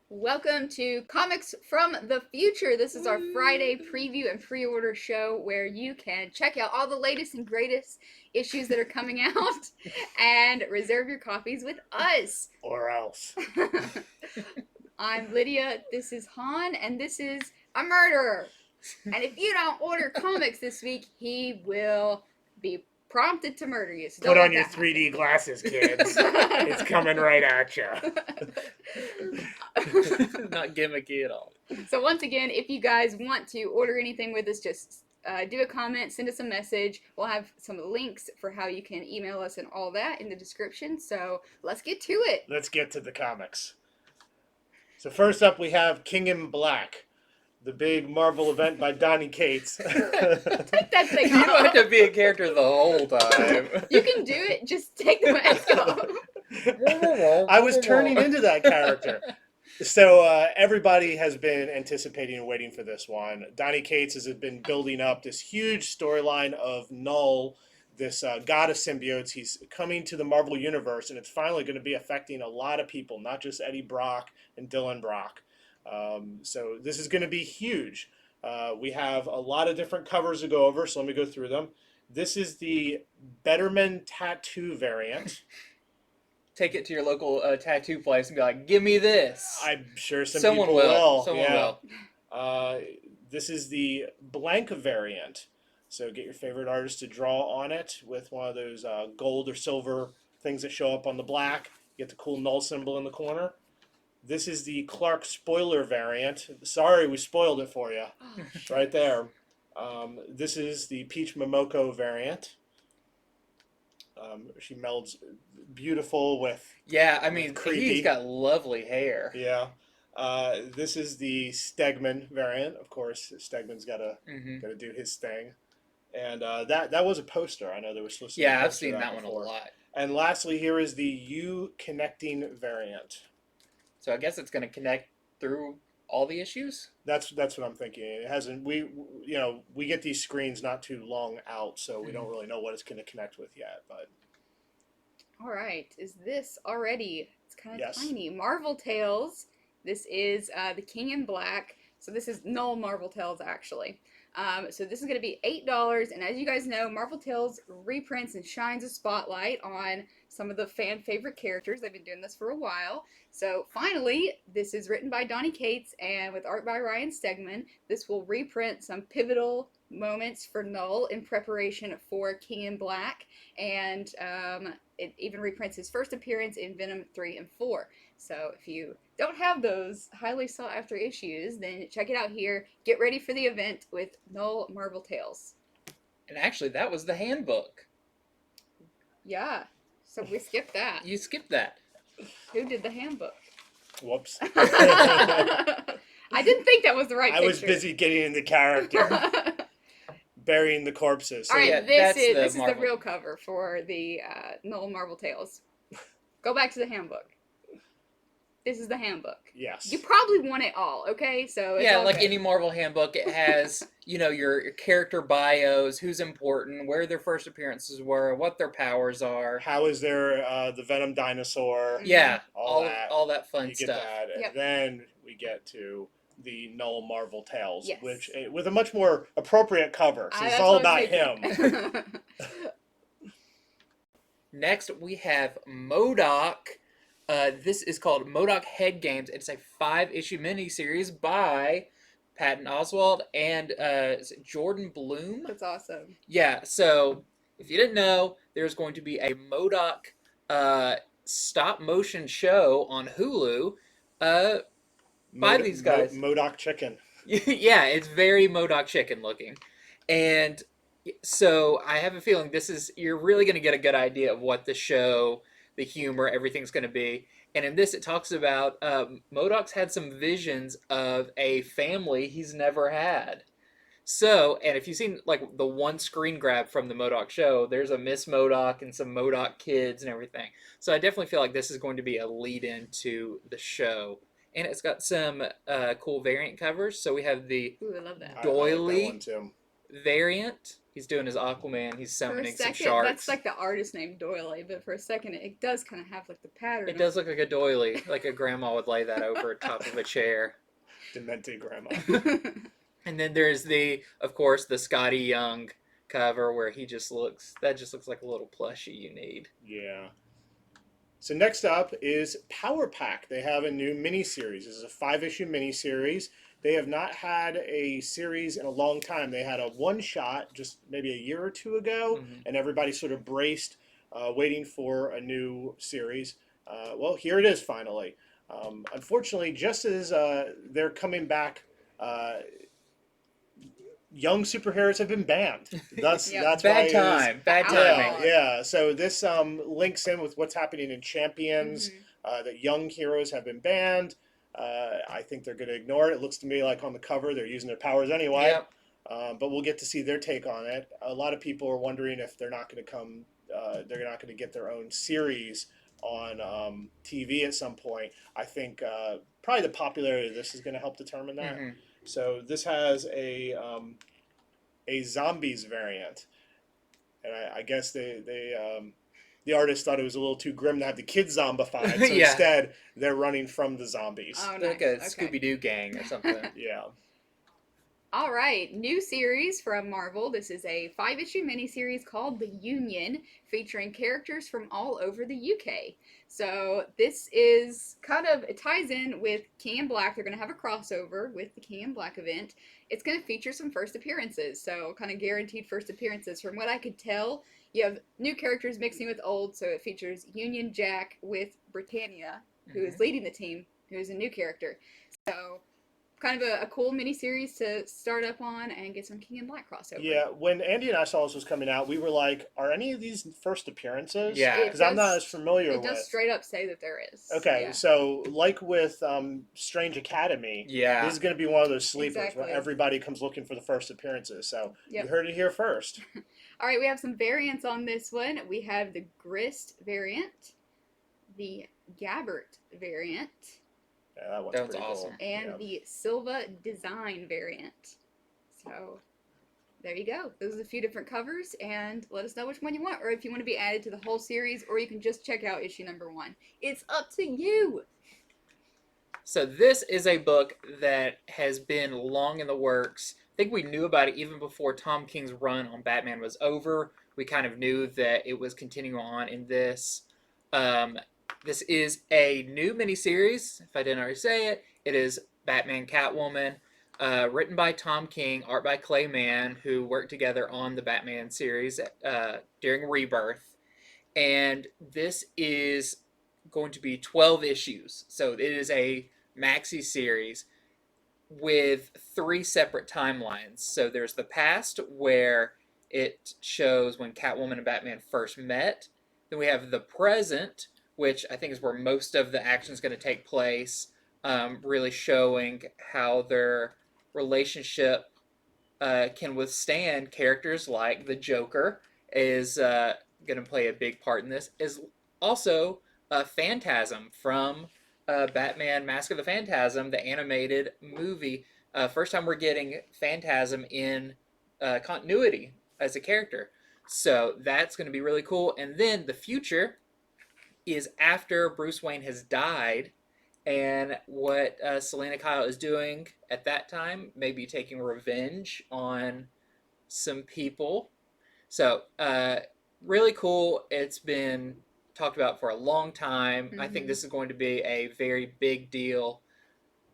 Welcome to Comics from the Future. This is our Friday preview and pre-order show where you can check out all the latest and greatest issues that are coming out and reserve your copies with us. Or else. I'm Lydia, this is Han, and this is a murderer. And if you don't order comics this week, he will be prompted to murder you. So Put on your 3D glasses, kids. It's coming right at you. Not gimmicky at all. So once again, if you guys want to order anything with us, just do a comment, send us a message. We'll have some links for how you can email us and all that in the description. So let's get to it. Let's get to the comics. So first up, we have King in Black, the big Marvel event by Donny Cates. Take that thing You off. don't have to be a character the whole time. You can do it. Just take the mask off. I was turning into that character. So everybody has been anticipating and waiting for this one. Donny Cates has been building up this huge storyline of Null, this god of symbiotes. He's coming to the Marvel Universe, and it's finally going to be affecting a lot of people, not just Eddie Brock and Dylan Brock. So this is going to be huge. We have a lot of different covers to go over, so let me go through them. This is the Betterman tattoo variant. Take it to your local tattoo place and be like, "Give me this." I'm sure Someone people will. will. Someone will. This is the blank variant. So get your favorite artist to draw on it with one of those gold or silver things that show up on the black. You get the cool null symbol in the corner. This is the Clark spoiler variant. Sorry, we spoiled it for you. Right there. This is the Peach Momoko variant. She melds beautiful with... Yeah, I mean, creepy. he's got lovely hair. Yeah. This is the Stegman variant. Of course, Stegman's got to do his thing. And that was a poster. I know there was supposed to be a Yeah, I've poster seen of that one before. a lot. And lastly, here is the U connecting variant. So I guess it's going to connect through all the issues? That's what I'm thinking. It hasn't. We get these screens not too long out, so we don't really know what it's going to connect with yet. But All right. Is this already? It's kind of Yes. tiny. Marvel Tales. This is the King in Black. So this is Null Marvel Tales, actually. So this is going to be $8. And as you guys know, Marvel Tales reprints and shines a spotlight on some of the fan favorite characters. They've been doing this for a while. So finally, this is written by Donny Cates and with art by Ryan Stegman. This will reprint some pivotal moments for Null in preparation for King in Black. And it even reprints his first appearance in Venom 3 and 4. So if you don't have those highly sought after issues, then check it out here. Get ready for the event with Null Marvel Tales. And actually, that was the handbook. Yeah. So we skipped that. You skipped that. Who did the handbook? whoops. I didn't think that was the right I picture. was busy getting in the character, burying the corpses. So All right, yeah, this that's is the the Marvel. real cover for the Null Marvel Tales. Go back to the handbook. This is the handbook. yes. You probably want it all, okay? So it's Yeah, all like good. any Marvel handbook, it has, your character bios, who's important, where their first appearances were, what their powers are. How is there the Venom dinosaur? Yeah, All all that. that fun You get stuff. that, and Yep. then we get to the Null Marvel Tales, Yes. which with a much more appropriate cover. So it's That's all what I about was him. thinking. Next, we have Modok. This is called Modok Head Games. It's a 5-issue miniseries by Patton Oswalt and is it Jordan Bloom. That's awesome. Yeah, so if you didn't know, there's going to be a Modok stop-motion show on Hulu by these guys. Modok Chicken. Yeah, it's very Modok Chicken looking. And so I have a feeling you're really going to get a good idea of what the show, the humor, everything's going to be. And in this, it talks about Modok's had some visions of a family he's never had. So, and if you've seen like the one screen grab from the Modok show, there's a Miss Modok and some Modok kids and everything. So I definitely feel like this is going to be a lead-in to the show. And it's got some cool variant covers. So we have the Ooh, I love that. I like that Doily one too. variant. He's doing his Aquaman. He's For a summoning some second, sharks. that's like the artist named Doily, but for a second, it does kind of have like the pattern. It does look like a doily, like a grandma would lay that over top of a chair. Demented grandma. And then there's of course, the Scotty Young cover where that just looks like a little plushie you need. Yeah. So next up is Power Pack. They have a new miniseries. This is a 5-issue miniseries. They have not had a series in a long time. They had a one-shot just maybe a year or two ago, and everybody sort of braced, waiting for a new series. Well, here it is finally. Unfortunately, just as they're coming back, young superheroes have been banned. That's bad time. Bad timing. Yeah. So this links in with what's happening in Champions. That young heroes have been banned. I think they're going to ignore it. It looks to me like on the cover they're using their powers anyway. Yep. But we'll get to see their take on it. A lot of people are wondering if they're not going to come. They're not going to get their own series on TV at some point. I think probably the popularity of this is going to help determine that. So this has a zombies variant, and I guess the artist thought it was a little too grim to have the kids zombified, so instead they're running from the zombies. Oh, nice. Like a Scooby-Doo gang or something. Yeah. All right, new series from Marvel. This is a 5-issue miniseries called The Union, featuring characters from all over the UK. So this is it ties in with King in Black. They're going to have a crossover with the King in Black event. It's going to feature some first appearances, so kind of guaranteed first appearances. From what I could tell, you have new characters mixing with old, so it features Union Jack with Britannia, who is leading the team, who is a new character. So kind of a cool mini-series to start up on and get some King in Black crossover. Yeah, when Andy and I saw this was coming out, we were like, are any of these first appearances? Yeah. Because I'm not as familiar with it. It does straight up say that there is. Okay, yeah. So like with Strange Academy, this is going to be one of those sleepers where everybody comes looking for the first appearances. So you heard it here first. All right, we have some variants on this one. We have the Grist variant, the Gabbert variant. Yeah, that one's pretty awesome. Cool. And the Silva Design variant. So there you go. Those are a few different covers, and let us know which one you want, or if you want to be added to the whole series, or you can just check out issue number 1. It's up to you. So this is a book that has been long in the works. I think we knew about it even before Tom King's run on Batman was over. We kind of knew that it was continuing on in this. This is a new miniseries, if I didn't already say it. It is Batman Catwoman, written by Tom King, art by Clay Mann, who worked together on the Batman series during Rebirth. And this is going to be 12 issues. So it is a maxi series with 3 separate timelines. So there's the past, where it shows when Catwoman and Batman first met. Then we have the present, which I think is where most of the action is going to take place, really showing how their relationship can withstand characters like the Joker is going to play a big part in this. Is also Phantasm from Batman Mask of the Phantasm, the animated movie. First time we're getting Phantasm in continuity as a character. So that's going to be really cool. And then the future is after Bruce Wayne has died, and what Selena Kyle is doing at that time, maybe taking revenge on some people. So really cool. It's been talked about for a long time. I think this is going to be a very big deal.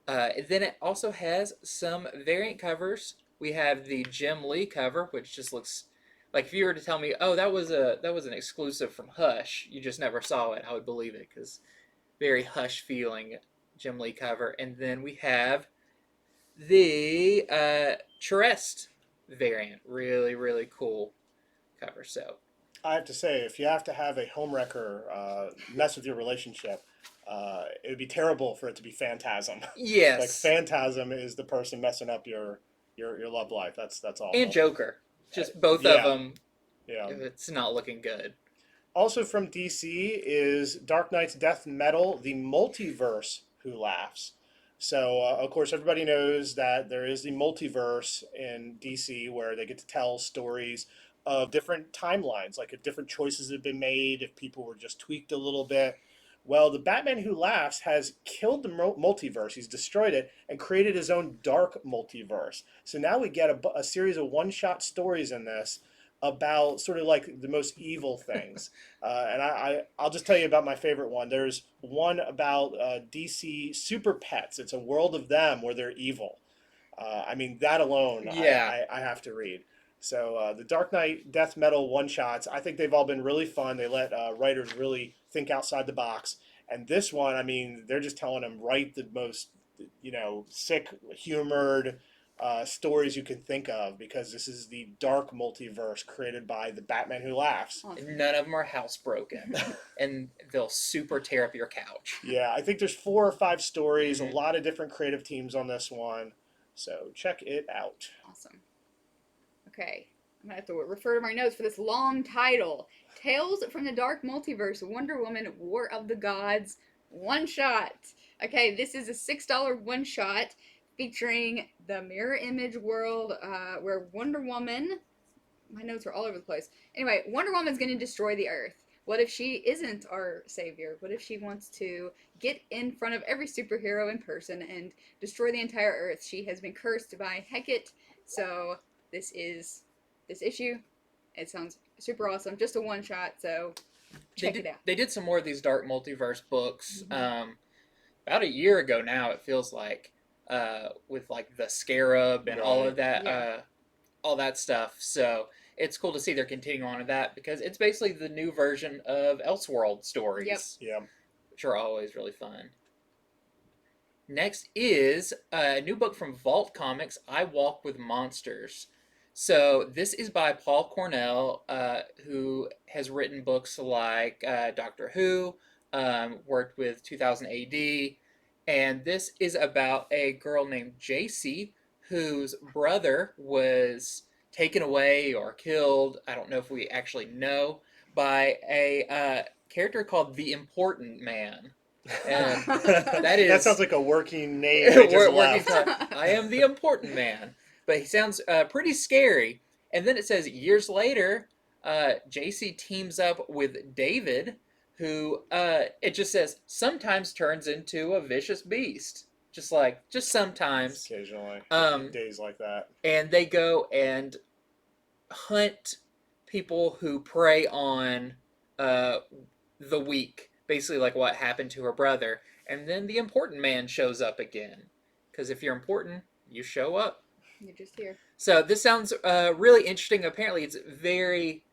Then it also has some variant covers. We have the Jim Lee cover, which just looks like, if you were to tell me, oh, that was an exclusive from Hush, you just never saw it, I would believe it, because very Hush feeling Jim Lee cover. And then we have the Charest variant, really, really cool cover. So I have to say, if you have to have a homewrecker mess with your relationship, it would be terrible for it to be Phantasm. Yes. Like, Phantasm is the person messing up your love life. That's awful. And Joker. Just both of them. Yeah. It's not looking good. Also from DC is Dark Knight's Death Metal, The Multiverse Who Laughs. So, of course, everybody knows that there is the multiverse in DC where they get to tell stories of different timelines, like if different choices have been made, if people were just tweaked a little bit. Well, the Batman Who Laughs has killed the multiverse. He's destroyed it and created his own dark multiverse. So now we get a series of one-shot stories in this about sort of like the most evil things. I'll just tell you about my favorite one. There's one about DC super pets. It's a world of them where they're evil. I mean, that alone, Yeah. I have to read. So the Dark Knight Death Metal one shots, I think they've all been really fun. They let writers really think outside the box. And this one, I mean, they're just telling them write the most, sick, humored stories you can think of because this is the dark multiverse created by the Batman Who Laughs. Awesome. None of them are housebroken, and they'll super tear up your couch. Yeah, I think there's 4 or 5 stories, Mhm. a lot of different creative teams on this one. So check it out. Awesome. Okay, I'm gonna have to refer to my notes for this long title. Tales from the Dark Multiverse, Wonder Woman, War of the Gods, one shot. Okay, this is a $6 one shot featuring the mirror image world where Wonder Woman, my notes are all over the place. Anyway, Wonder Woman's gonna destroy the Earth. What if she isn't our savior? What if she wants to get in front of every superhero in person and destroy the entire Earth? She has been cursed by Hecate, so this issue. It sounds super awesome. Just a one shot, so check it out. They did some more of these dark multiverse books Mhm. about a year ago now. It feels like with like the Scarab and all of that, Yeah. all that stuff. So it's cool to see they're continuing on with that because it's basically the new version of Elseworld stories, Yeah. which are always really fun. Next is a new book from Vault Comics, I Walk with Monsters. So this is by Paul Cornell, who has written books like Doctor Who, worked with 2000 AD, and this is about a girl named JC whose brother was taken away or killed. I don't know if we actually know, by a character called the Important Man. And that is that sounds like a working name. They just working left. title. I am the Important Man, but he sounds pretty scary. And then it says years later, JC teams up with David, who it just says sometimes turns into a vicious beast, just sometimes. Occasionally, Um, days like that. and they go and hunt people who prey on uh, the weak, basically like what happened to her brother. And then the Important Man shows up again, because if you're important, you show up. You're just here. So this sounds really interesting. Apparently, it's very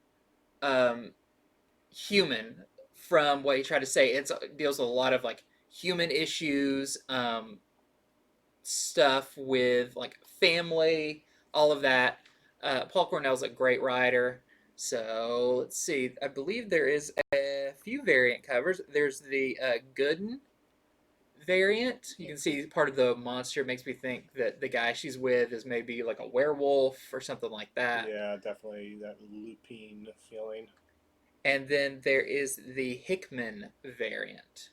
human from what you try to say. It deals with a lot of like human issues, stuff with like family, all of that. Paul Cornell's a great writer. So let's see. I believe there is a few variant covers. There's the Gooden variant. You can see part of the monster. It makes me think that the guy she's with is maybe like a werewolf or something like that. Yeah, definitely that looping feeling. And then there is the Hickman variant.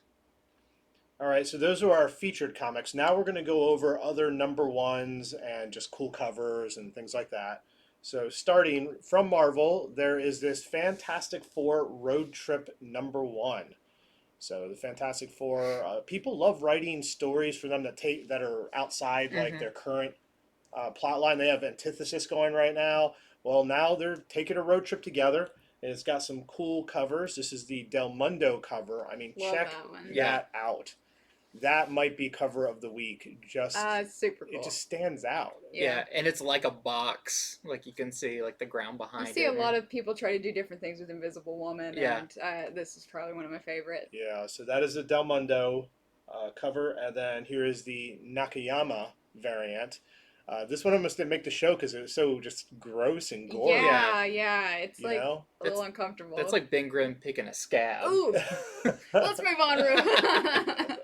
All right, so those are our featured comics. Now we're going to go over other number ones and just cool covers and things like that. So starting from Marvel, there is this Fantastic Four Road Trip number 1. So the Fantastic Four, people love writing stories for them that are outside like their current plot line. They have Antithesis going right now. Well, now they're taking a road trip together, and it's got some cool covers. This is the Del Mundo cover. I mean, Love check that one. that out. That might be cover of the week. Just Super cool. it just stands out. Yeah, and it's like a box. Like you can see like the ground behind You it. see a lot of people try to do different things with Invisible Woman, Yeah. and this is probably one of my favorite. Yeah, so that is the Del Mundo cover, and then here is the Nakayama variant. This one almost didn't make the show because it was so just gross and gory. Yeah, it's You like know? a little uncomfortable. That's like Ben Grimm picking a scab. Ooh, let's move on, Rue.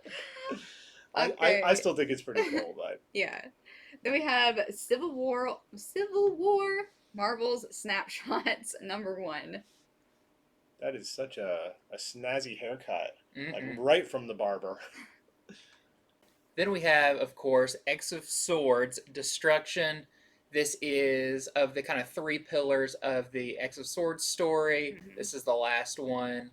Okay. I still think it's pretty cool, but Yeah. Then we have Civil War Marvel's Snapshots number 1. that is such a snazzy haircut, like Mm-mm. right from the barber. Then we have, of course, X of Swords, Destruction. This is of the kind of three pillars of the X of Swords story. Mhm. This is the last one.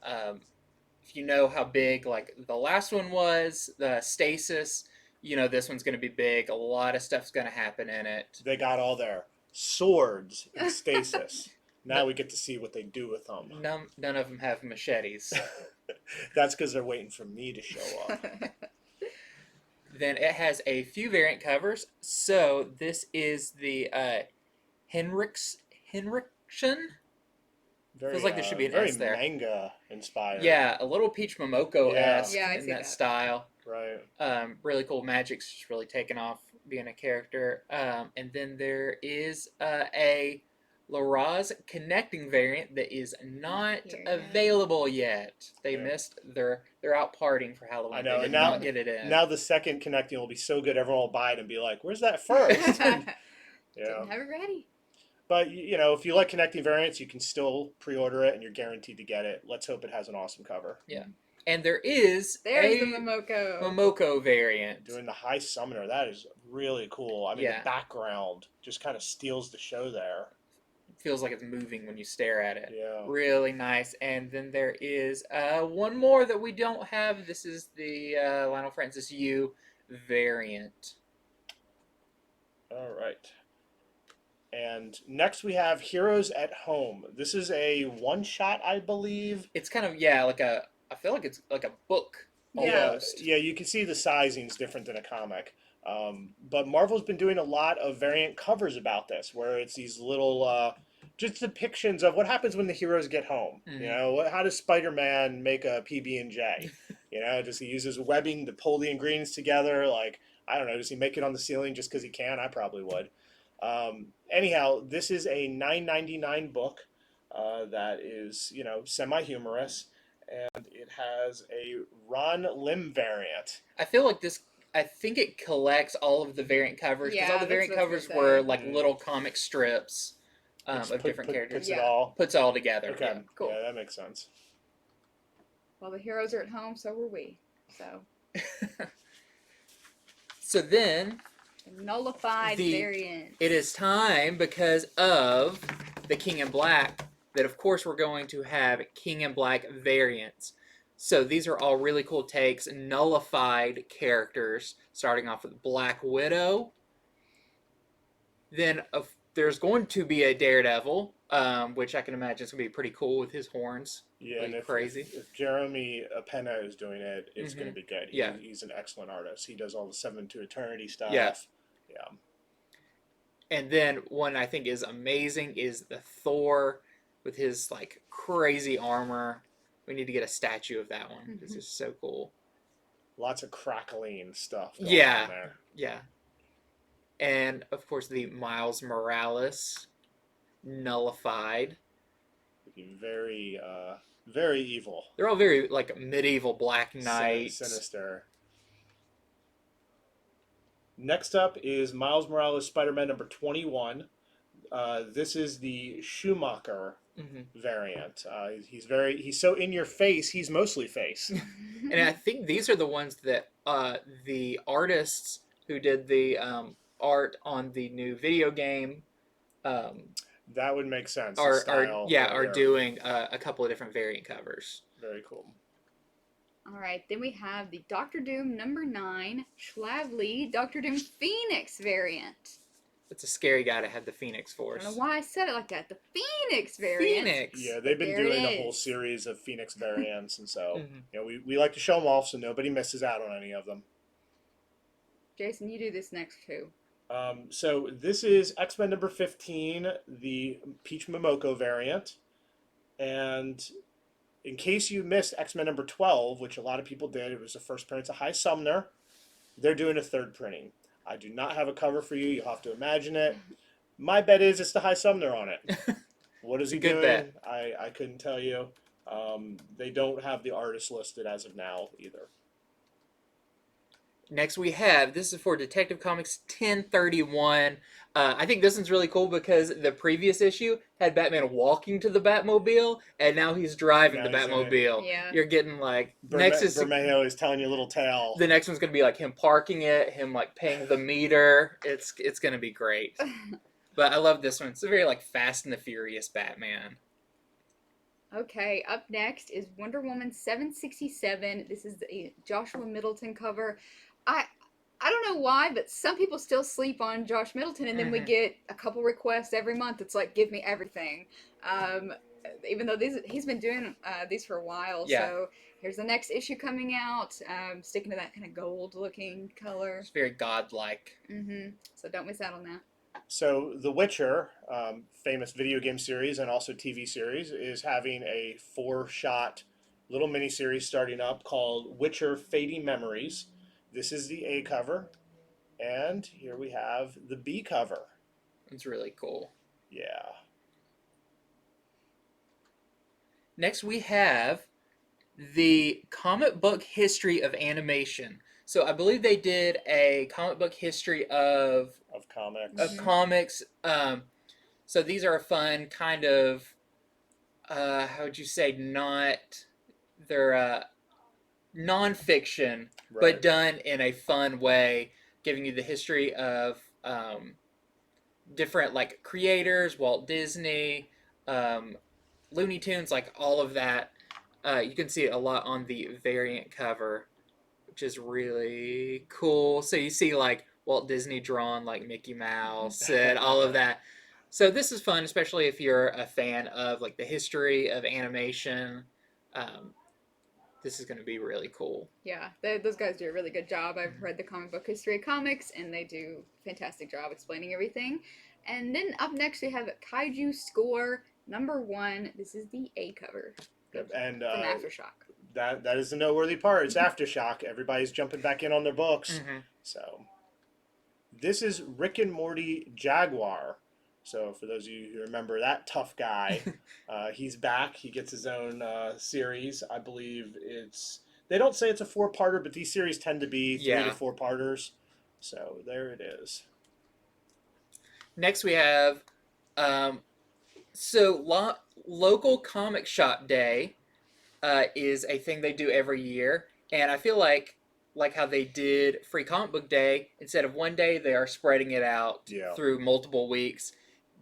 If you know how big like the last one was, the Stasis, this one's going to be big. A lot of stuff's going to happen in it. They got all their swords in stasis. Now No- we get to see what they do with them. None of them have machetes. That's because they're waiting for me to show up. Then it has a few variant covers. So this is the Henriksen. Very, Feels like there should be an very S there. manga inspired. Yeah, a little Peach Momoko-esque Yeah, I in see that that. style. Right. Really cool. Magic's just really taken off being a character. And then there is a Laraz connecting variant that is not Here, yeah. available yet. They Yeah. missed. They're out partying for Halloween. I know, They did and now- not get it in. Now the second connecting will be so good, everyone will buy it and be like, "Where's that first?" Didn't Yeah. have it ready. But if you like connecting variants, you can still pre-order it, and you're guaranteed to get it. Let's hope it has an awesome cover. And there is There's a the Momoko. Momoko variant. Doing the High Summoner, that is really cool. I mean, Yeah. the background just kind of steals the show there. Feels like it's moving when you stare at it. Yeah. Really nice. And then there is one more that we don't have. This is the Lionel Francis Yu variant. All right. And next we have Heroes at Home. This is a one-shot, I believe. It's kind of I feel like it's like a book Yeah. almost. Yeah, you can see the sizing's different than a comic. But Marvel's been doing a lot of variant covers about this, where it's these little just depictions of what happens when the heroes get home. Mhm. How does Spider-Man make a PB&J? Does he use his webbing to pull the ingredients together? Like, I don't know, does he make it on the ceiling just because he can? I probably would. Anyhow, this is a $9.99 book that is, semi-humorous, and it has a Ron Lim variant. I feel like this. I think it collects all of the variant covers because Yeah, all the that's variant what I was covers gonna were say. like little comic strips It's of different characters. Puts it Yeah. all. Puts it all together. Okay. Yeah. Cool. Yeah, that makes sense. Well, the heroes are at home, so were we. So, So then the nullified The- variant. it is time because of the King in Black that of course we're going to have King in Black variants. So these are all really cool takes, nullified characters, starting off with Black Widow. Then there's going to be a Daredevil, which I can imagine is going to be pretty cool with his horns. Yeah, Like and if, crazy. if Jeremy Penna is doing it, it's Mhm. going to be good. Yeah. He's an excellent artist. He does all the Seven to Eternity stuff. Yeah. Yeah. And then one I think is amazing is the Thor with his like crazy armor. We need to get a statue of that one. This Mhm. is so cool. Lots of crackling stuff going Yeah. on there. Yeah. And of course the Miles Morales nullified. Very, very evil. They're all very like medieval Black Sin- Knight. Sinister. Next up is Miles Morales Spider-Man number 21. This is the Schumacher Mhm. variant. He's so in your face. He's mostly face. And I think these are the ones that the artists who did the art on the new video game That would make sense. The are style yeah right are there. doing a couple of different variant covers. Very cool. All right, then we have the Doctor Doom number 9 Schlavly Doctor Doom Phoenix variant. It's a scary guy to have the Phoenix I don't Force. know why I said it like that. The Phoenix variant. Phoenix. Yeah, they've been There it doing a whole is. series of Phoenix variants, and so Mhm. we like to show them off so nobody misses out on any of them. Jason, you do this next too. So this is X-Men number 15, the Peach Momoko variant, and in case you missed X-Men number 12, which a lot of people did, it was the first appearance of High Summoner. They're doing a third printing. I do not have a cover for you. You'll have to imagine it. My bet is it's the High Summoner on it. What is he Good doing? bet. I couldn't tell you. They don't have the artist listed as of now either. Next we have, this is for Detective Comics 1031. I think this one's really cool because the previous issue had Batman walking to the Batmobile, and now he's driving Now the he's in it. Batmobile. Yeah. You're getting like, next is Bermejo is telling you a little tale. the next one's gonna be like him parking it, him like paying the meter. It's gonna be great. But I love this one. It's a very like Fast and the Furious Batman. Okay, up next is Wonder Woman 767. This is the Joshua Middleton cover. I I don't know why, but some people still sleep on Josh Middleton, and then we Mhm. get a couple requests every month. It's like, give me everything. Um, Even though he's been doing these for a while. Yeah. So here's the next issue coming out. Sticking to that kind of gold looking color. It's very godlike. So don't miss out on that. So, The Witcher, famous video game series and also TV series, is having a 4-shot little miniseries starting up called Witcher Fading Memories. This is the A cover, and here we have the B cover. It's really cool. Yeah. Next we have the comic book history of animation. So I believe they did a comic book history of Comics. comics. So these are a fun kind of how would you say, they're nonfiction, Right. but done in a fun way, giving you the history of different like creators, Walt Disney, Looney Tunes, like all of that. You can see it a lot on the variant cover, which is really cool. So you see like Walt Disney drawn like Mickey Mouse and all of that. So this is fun, especially if you're a fan of like the history of animation. This is going to be really cool. Yeah, those guys do a really good job. I've read the comic book history of comics, and they do a fantastic job explaining everything. And then up next we have Kaiju Score #1. This is the A cover And from Aftershock. that is the noteworthy part. It's Aftershock. Everybody's jumping back in on their books. Mm-hmm. So, this is Rick and Morty Jaguar. So, for those of you who remember that tough guy, he's back. He gets his own series. I believe they don't say it's a 4-parter, but these series tend to be 3 to 4 parters. So, there it is. Next we have, local comic shop day is a thing they do every year, and I feel like how they did Free Comic Book Day, instead of one day, they are spreading it out through multiple weeks.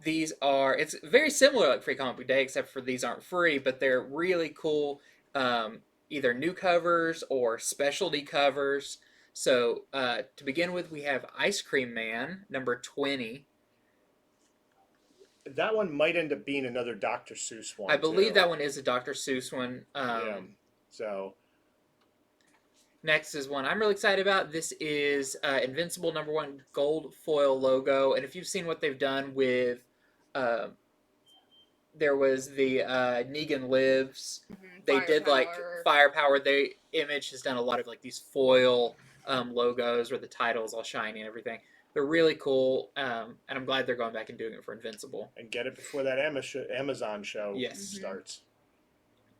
It's very similar like Free Comic Book Day, except for these aren't free, but they're really cool, either new covers or specialty covers. So to begin with, we have Ice Cream Man, #20. That one might end up being another Dr. Seuss one. I believe too. that one is a Dr. Seuss one. Yeah. So next is one I'm really excited about. This is Invincible #1 gold foil logo, and if you've seen what they've done with, there was the Negan Lives. They did like Firepower. Image has done a lot of like these foil logos where the title's all shiny and everything. They're really cool, and I'm glad they're going back and doing it for Invincible. And get it before that Amazon show starts.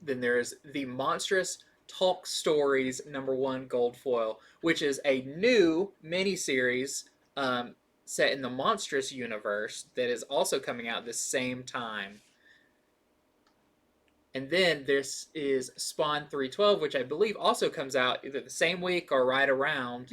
Then there's the Monstrous Talk Stories #1 gold foil, which is a new miniseries set in the Monstrous universe that is also coming out at the same time. And then this is Spawn 312, which I believe also comes out either the same week or right around.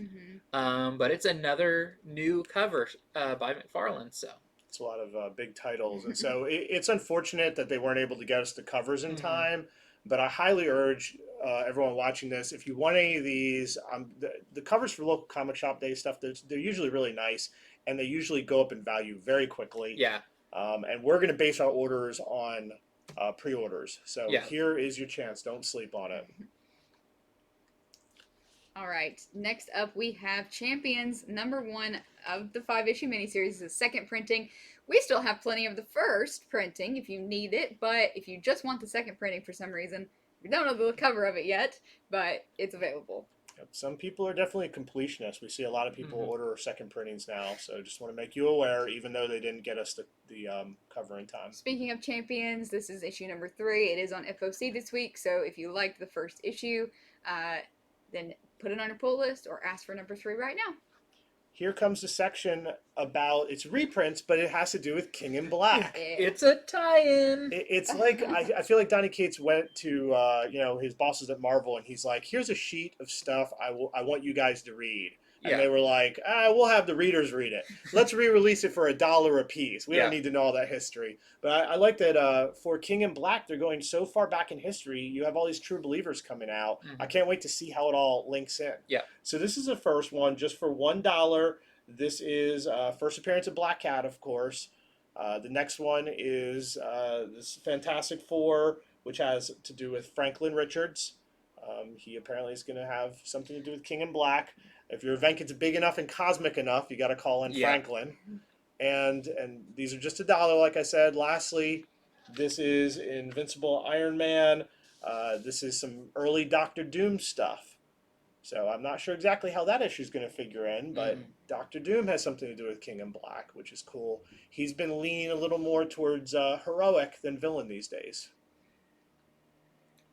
But it's another new cover by McFarlane. So it's a lot of big titles, and so it's unfortunate that they weren't able to get us the covers in time. But I highly urge everyone watching this, if you want any of these, the covers for local comic shop day stuff, they're usually really nice, and they usually go up in value very quickly. Yeah. And we're going to base our orders on pre-orders. So here is your chance. Don't sleep on it. All right. Next up, we have Champions #1 of the 5-issue miniseries. The second printing. We still have plenty of the first printing if you need it, but if you just want the second printing for some reason, we don't know the cover of it yet, but it's available. Yep. Some people are definitely completionists. We see a lot of people order second printings now, so just want to make you aware, even though they didn't get us the cover in time. Speaking of Champions, this is issue #3. It is on FOC this week, so if you liked the first issue, then put it on your pull list or ask for number 3 right now. Here comes the section about its reprints, but it has to do with King in Black. It's a tie-in. It's like I feel like Donny Cates went to his bosses at Marvel, and he's like, "Here's a sheet of stuff I want you guys to read." And Yeah. they were like, "We'll have the readers read it. Let's re-release it for $1 a piece. We Yeah. don't need to know all that history." But I like that for King in Black, they're going so far back in history. You have all these true believers coming out. Mhm. I can't wait to see how it all links in. Yeah. So this is the first one, just for $1. This is first appearance of Black Cat, of course. The next one is this Fantastic Four, which has to do with Franklin Richards. He apparently is going to have something to do with King in Black. If your event gets big enough and cosmic enough, you got to call in Franklin. And these are just $1, like I said. Lastly, this is Invincible Iron Man. This is some early Doctor Doom stuff. So I'm not sure exactly how that issue is going to figure in, but Doctor Doom has something to do with King in Black, which is cool. He's been leaning a little more towards heroic than villain these days.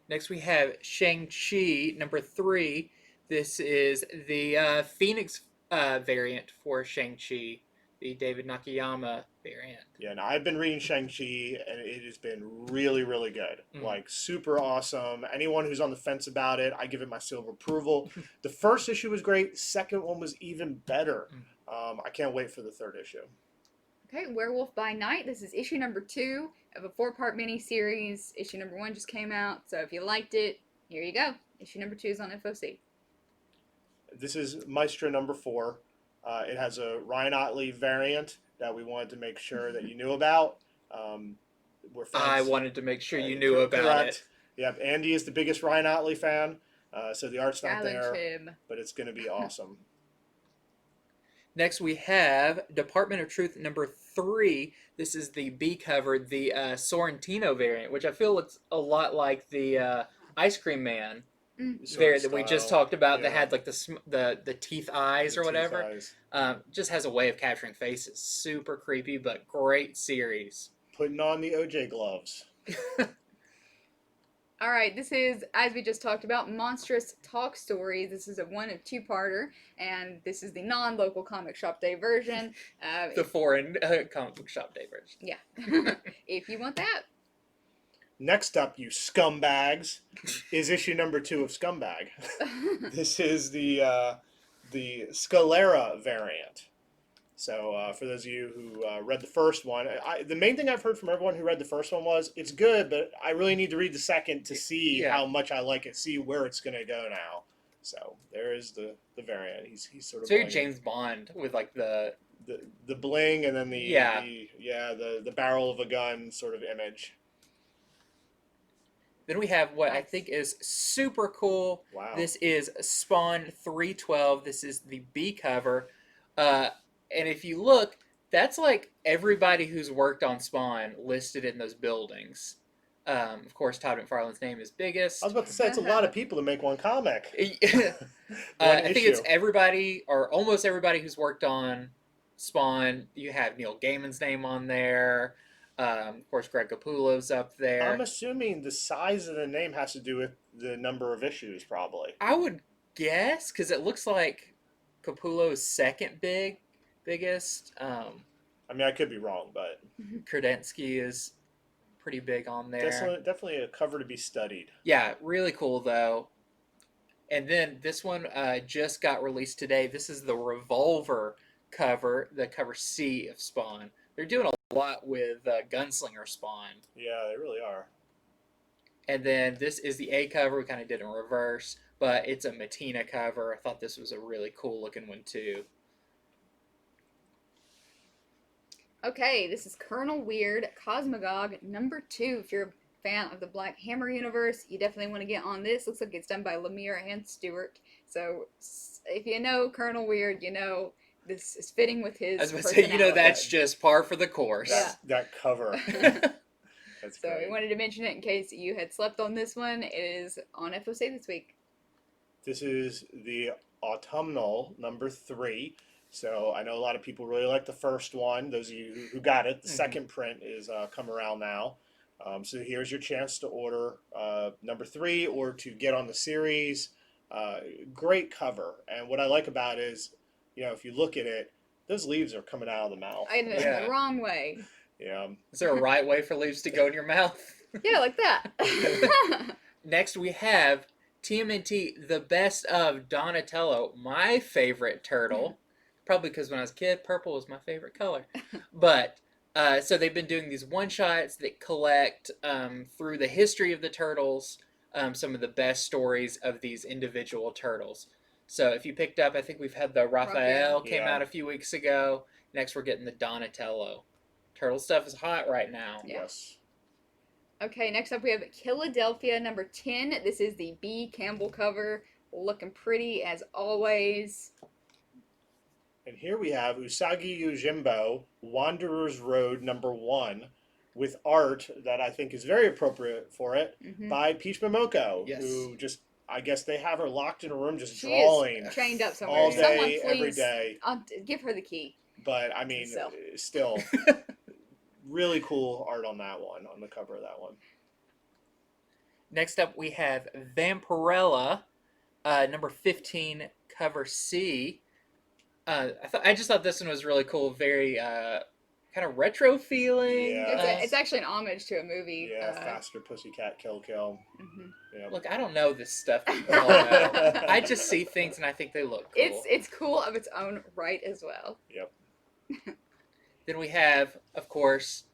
Next we have Shang Chi, number 3. This is the Phoenix variant for Shang Chi, the David Nakayama variant. Yeah, and I've been reading Shang-Chi, and it has been really, really good. Like, super awesome. Anyone who's on the fence about it, I give it my seal of approval. The first issue was great. Second one was even better. I can't wait for the third issue. Okay, Werewolf by Night. This is issue number 2 of a 4-part mini-series. Issue number 1 just came out, so if you liked it, here you go. Issue number 2 is on FOC. This is Maestro number 4. It has a Ryan Otley variant that we wanted to make sure that you knew about. We're fans. I wanted to make sure you knew about it. Yep, Andy is the biggest Ryan Otley fan, so the art's not Challenge there, him. but it's going to be awesome. Next we have Department of Truth number 3. This is the B cover, the Sorrentino variant, which I feel looks a lot like the Ice Cream Man variant that we just talked about, that had like the teeth eyes or whatever. Just has a way of capturing faces. Super creepy, but great series. Putting on the OJ gloves. All right, this is, as we just talked about, Monstrous Talk Stories. This is a 1 of 2-parter, and this is the non-local comic shop day version. The foreign comic book shop day version. Yeah, if you want that. Next up, you scumbags, is issue number 2 of Scumbag. This is the Scalera variant. So for those of you who read the first one, the main thing I've heard from everyone who read the first one was, it's good, but I really need to read the second to see how much I like it, see where it's going to go now. So there is the variant. He's sort of very James Bond with like the bling and then the barrel of a gun sort of image. Then we have what I think is super cool. Wow. This is Spawn 312. This is the B cover. And if you look, that's like everybody who's worked on Spawn listed in those buildings. Of course, Todd McFarlane's name is biggest. I was about to say, it's a lot of people to make one comic. I think it's everybody, or almost everybody who's worked on Spawn. You have Neil Gaiman's name on there. Of course, Greg Capullo's up there. I'm assuming the size of the name has to do with the number of issues, probably. I would guess, because it looks like Capullo's second biggest. I mean, I could be wrong, but Kredensky is pretty big on there. Definitely a cover to be studied. Yeah, really cool though. And then this one just got released today. This is the Revolver cover, the cover C of Spawn. They're doing a lot with Gunslinger Spawn. Yeah, they really are. And then this is the A cover. We kind of did in reverse, but it's a Matina cover. I thought this was a really cool looking one too. Okay, this is Colonel Weird Cosmogog number 2. If you're a fan of the Black Hammer universe, you definitely want to get on this. Looks like it's done by Lemire and Stewart. So if you know Colonel Weird, you know this is fitting with his. I was going to say, you know, that's just par for the course. That cover. That's so great. we wanted to mention it in case you had slept on this one. It is on FOC this week. This is the Autumnal number 3. So I know a lot of people really like the first one. Those of you who got it, the second print is come around now. So here's your chance to order number 3 or to get on the series. Great cover. And what I like about it is, if you look at it, those leaves are coming out of the mouth. I know, Yeah. the wrong way. Yeah. Is there a right way for leaves to go in your mouth? Yeah, like that. Next, we have TMNT, the best of Donatello, my favorite turtle. Probably because when I was a kid, purple was my favorite color. But so they've been doing these one shots that collect through the history of the turtles some of the best stories of these individual turtles. So if you picked up, I think we've had the Raphael came Yeah. out a few weeks ago. Next, we're getting the Donatello. Turtle stuff is hot right now. Yeah. Yes. Okay, next up we have Philadelphia number 10. This is the B. Campbell cover. Looking pretty as always. And here we have Usagi Yojimbo, Wanderer's Road number 1, with art that I think is very appropriate for it by Peach Momoko, Yes. who just, I guess they have her locked in a room just She drawing is chained up somewhere. all day, Someone please, every day. give her the key. But I mean, So. still, really cool art on that one, on the cover of that one. Next up, we have Vampirella, number 15, cover C. I just thought this one was really cool, very kind of retro feeling. Yeah. It's actually an homage to a movie. Yeah, Faster Pussycat Kill Kill. Yep. Look, I don't know this stuff. I just see things and I think they look cool. It's cool of its own right as well. Yep. Then we have, of course,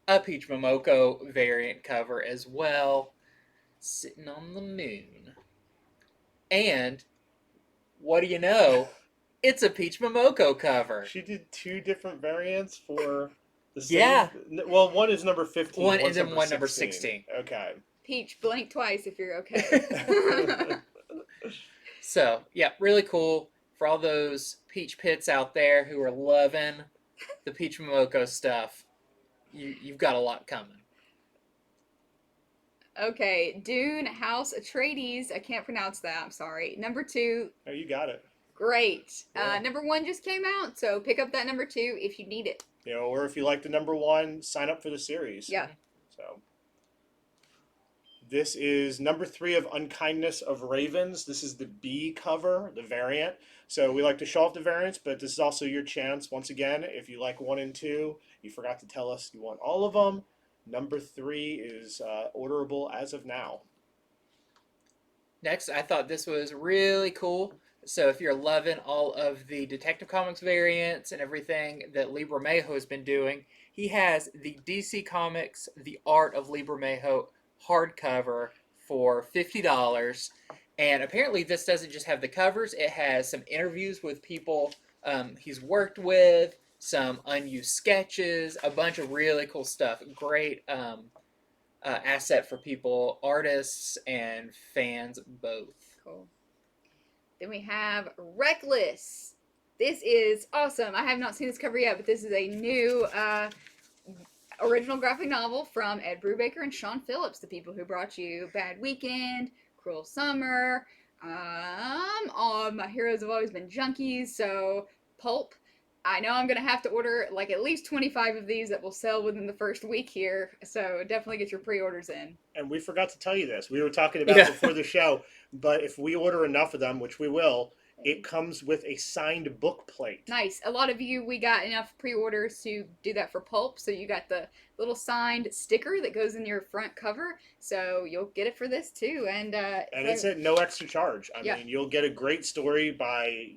a Peach Momoko variant cover as well, sitting on the moon. And what do you know? It's a Peach Momoko cover. She did 2 different variants for the same. Yeah. Well, one is number 15. One one's and then one number number 16. Okay. Peach, blink twice if you're okay. So, yeah, really cool for all those Peach Pits out there who are loving the Peach Momoko stuff. You've got a lot coming. Okay, Dune House Atreides. I can't pronounce that. I'm sorry. Number 2. Oh, you got it. Great. Yeah. Number 1 just came out, so pick up that number 2 if you need it. Or if you like the number 1, sign up for the series. Yeah. So this is number 3 of Unkindness of Ravens. This is the B cover, the variant. So we like to show off the variants, but this is also your chance. Once again, if you like 1 and 2, you forgot to tell us you want all of them. Number 3 is orderable as of now. Next, I thought this was really cool. So if you're loving all of the Detective Comics variants and everything that Libra Mayho has been doing, he has the DC Comics The Art of Libra Mayho hardcover for $50. And apparently this doesn't just have the covers, it has some interviews with people he's worked with, some unused sketches, a bunch of really cool stuff. Great asset for people, artists and fans both. Cool. Then we have Reckless. This is awesome. I have not seen this cover yet, but this is a new original graphic novel from Ed Brubaker and Sean Phillips, the people who brought you Bad Weekend, Cruel Summer. All my heroes have always been junkies, so Pulp. I know I'm going to have to order like at least 25 of these that will sell within the first week here, so definitely get your pre-orders in. And we forgot to tell you this. We were talking about it before the show, but if we order enough of them, which we will, it comes with a signed book plate. Nice. A lot of you, we got enough pre-orders to do that for Pulp, so you got the little signed sticker that goes in your front cover, so you'll get it for this too. And it's at no extra charge. I mean, you'll get a great story by,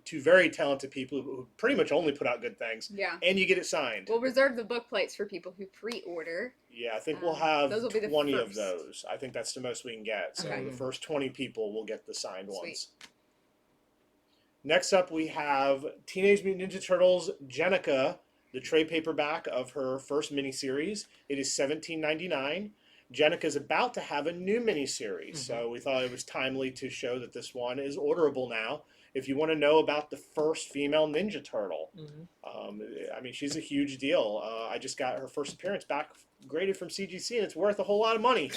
2 very talented people who pretty much only put out good things. Yeah. And you get it signed. We'll reserve the book plates for people who pre-order. Yeah, I think we'll have those will be the 20 first. of those. I think that's the most we can get. So Okay. the first 20 people will get the signed Sweet. ones. Next up, we have Teenage Mutant Ninja Turtles Jennika, the trade paperback of her first miniseries. It is $17.99. Jennika is about to have a new miniseries, so we thought it was timely to show that this one is orderable now. If you want to know about the first female Ninja Turtle, I mean, she's a huge deal. I just got her first appearance back graded from CGC, and it's worth a whole lot of money.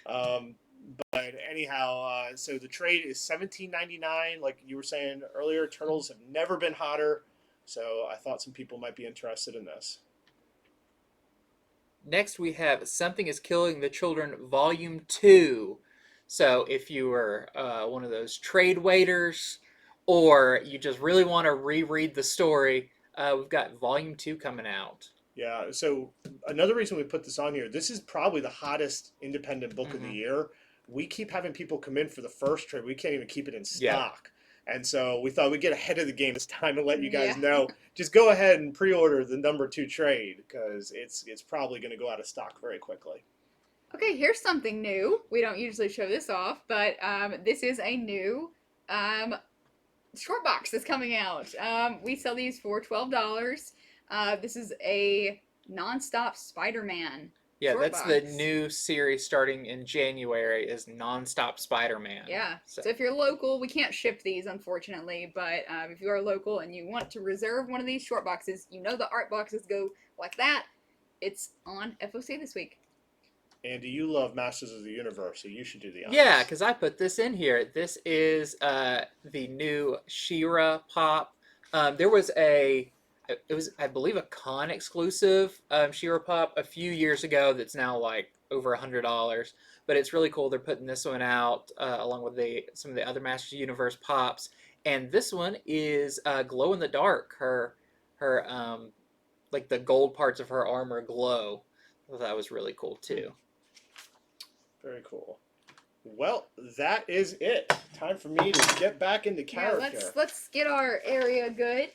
But anyhow, so the trade is $17.99. Like you were saying earlier, Turtles have never been hotter, so I thought some people might be interested in this. Next, we have Something is Killing the Children, Volume 2. So if you were one of those trade waiters, or you just really want to reread the story, we've got Volume 2 coming out. Yeah, so another reason we put this on here, this is probably the hottest independent book of the Mhm. year. We keep having people come in for the first trade. We can't even keep it in Yeah. stock. And so we thought we'd get ahead of the game this time and let you guys Yeah. know. Just go ahead and pre-order the number 2 trade because it's probably going to go out of stock very quickly. Okay, here's something new. We don't usually show this off, but this is a new short box that's coming out. We sell these for $12. This is a NonStop SpiderMan. Yeah, short that's box. the new series starting in January is NonStop SpiderMan. Yeah. So, So if you're local, we can't ship these unfortunately, but if you are local and you want to reserve one of these short boxes, you know the art boxes go like that. It's on FOC this week. Andy, you love Masters of the Universe, so you should do the honors. yeah, because I put this in here. This is the new She-Ra pop. There was it was, I believe, a con exclusive She-Ra pop a few years ago that's now like over $100. But it's really cool. They're putting this one out along with some of the other Masters of the Universe pops. And this one is glow in the dark. Her like the gold parts of her armor glow. I thought that was really cool too. Very cool. Well, that is it. Time for me to get back into character. Yeah, let's get our area good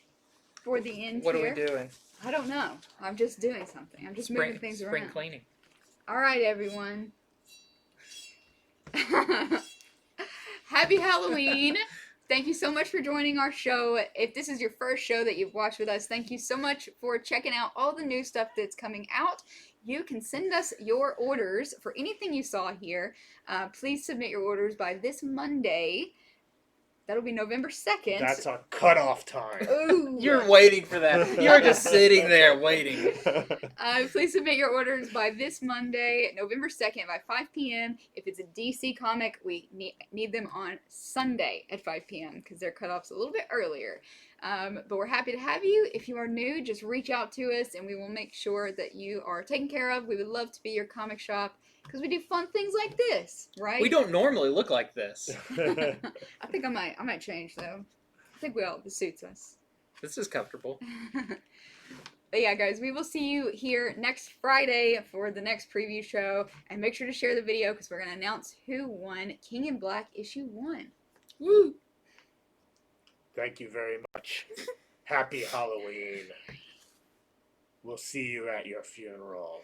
for the end What here. are we doing? I don't know. I'm just doing something. I'm just moving things spring around. cleaning. All right, everyone. Happy Halloween. Thank you so much for joining our show. If this is your first show that you've watched with us, thank you so much for checking out all the new stuff that's coming out. You can send us your orders for anything you saw here. Please submit your orders by this Monday. That'll be November 2nd. That's a cutoff time. Ooh. You're waiting for that. You're just sitting there waiting. Please submit your orders by this Monday, November 2nd by 5 p.m. If it's a DC comic, we need them on Sunday at 5 p.m. because their cutoff's a little bit earlier. But we're happy to have you. If you are new, just reach out to us and we will make sure that you are taken care of. We would love to be your comic shop because we do fun things like this, right? We don't normally look like this. I think I might change though. I think this suits us. This is comfortable. But yeah, guys, we will see you here next Friday for the next preview show. And make sure to share the video because we're going to announce who won King in Black issue 1. Woo! Thank you very much. Happy Halloween. We'll see you at your funeral.